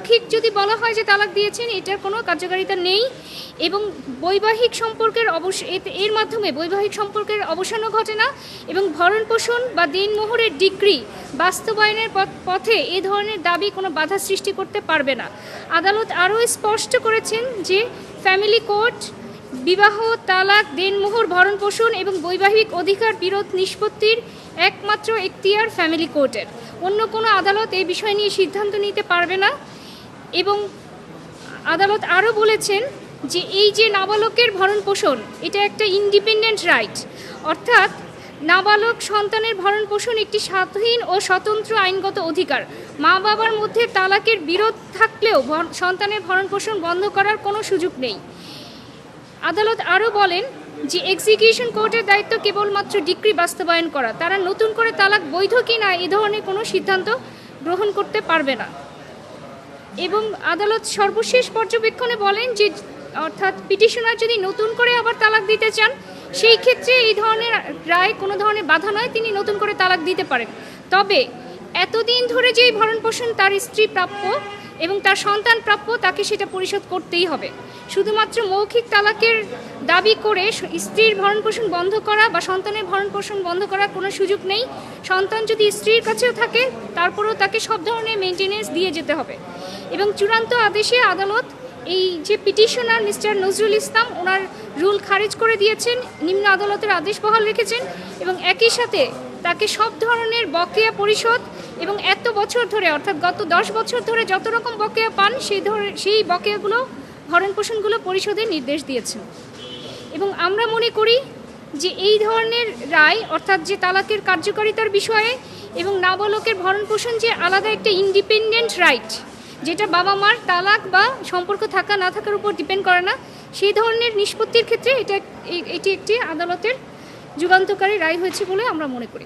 মৌখিক যদি বলা হয় যে তালাক দিয়েছেন, এটার কোনো কার্যকারিতা নেই এবং বৈবাহিক সম্পর্কের এর মাধ্যমে বৈবাহিক সম্পর্কের অবসানও ঘটে না এবং ভরণপোষণ বা দেনমোহরের ডিক্রি বাস্তবায়নের পথে এ ধরনের দাবি কোনো বাধা সৃষ্টি করতে পারবে না। আদালত আরও স্পষ্ট করেছেন যে ফ্যামিলি কোর্ট বিবাহ, তালাক, দেনমোহর, ভরণপোষণ এবং বৈবাহিক অধিকার বিরোধ নিষ্পত্তির একমাত্র এখতিয়ার ফ্যামিলি কোর্টের। অন্য কোনো আদালত এই বিষয় নিয়ে সিদ্ধান্ত নিতে পারবে না। এবং আদালত আরও বলেছেন যে এই যে নাবালকের ভরণপোষণ, এটা একটা ইন্ডিপেন্ডেন্ট রাইট, অর্থাৎ নাবালক সন্তানের ভরণপোষণ একটি স্বাধীন ও স্বতন্ত্র আইনগত অধিকার। মা বাবার মধ্যে তালাকের বিরোধ থাকলেও সন্তানের ভরণপোষণ বন্ধ করার কোনো সুযোগ নেই। আদালত আরও বলেন যে এক্সিকিউশন কোর্টের দায়িত্ব কেবলমাত্র ডিক্রি বাস্তবায়ন করা, তারা নতুন করে তালাক বৈধ কি না এ ধরনের কোনো সিদ্ধান্ত গ্রহণ করতে পারবে না। এবং আদালত সর্বশেষ পর্যবেক্ষণে বলেন যে অর্থাৎ পিটিশনার যদি নতুন করে আবার তালাক দিতে চান, সেই ক্ষেত্রে এই ধরনের রায় কোনো ধরনের বাধা নয়, তিনি নতুন করে তালাক দিতে পারেন। তবে এতদিন ধরে যেই ভরণপোষণ তার স্ত্রী প্রাপ্য এবং তার সন্তান প্রাপ্য, তাকে সেটা পরিশোধ করতেই হবে। শুধুমাত্র মৌখিক তালাকের দাবি করে স্ত্রীর ভরণপোষণ বন্ধ করা বা সন্তানের ভরণপোষণ বন্ধ করার কোনো সুযোগ নেই। সন্তান যদি স্ত্রীর কাছেও থাকে, তারপরেও তাকে সব ধরনের মেনটেনেন্স দিয়ে যেতে হবে। এবং চূড়ান্ত আদেশে আদালত এই যে পিটিশনার মিস্টার নজরুল ইসলাম, ওনার রুল খারিজ করে দিয়েছেন, নিম্ন আদালতের আদেশ বহাল রেখেছেন এবং একই সাথে তাকে সব ধরনের বকেয়া পরিশোধ এবং এত বছর ধরে অর্থাৎ গত 10 বছর ধরে যত রকম বকেয়া পান সেই বকেয়াগুলো ভরণপোষণগুলো পরিশোধের নির্দেশ দিয়েছেন। এবং আমরা মনে করি যে এই ধরনের রায় অর্থাৎ যে তালাকের কার্যকারিতার বিষয়ে এবং নাবালকের ভরণপোষণ যে আলাদা একটা ইন্ডিপেন্ডেন্ট রাইট, যেটা বাবা মার তালাক বা সম্পর্ক থাকা না থাকার উপর ডিপেন্ড করে না, সেই ধরনের নিষ্পত্তির ক্ষেত্রে এটি একটি আদালতের যুগান্তকারী রায় হয়েছে বলে আমরা মনে করি।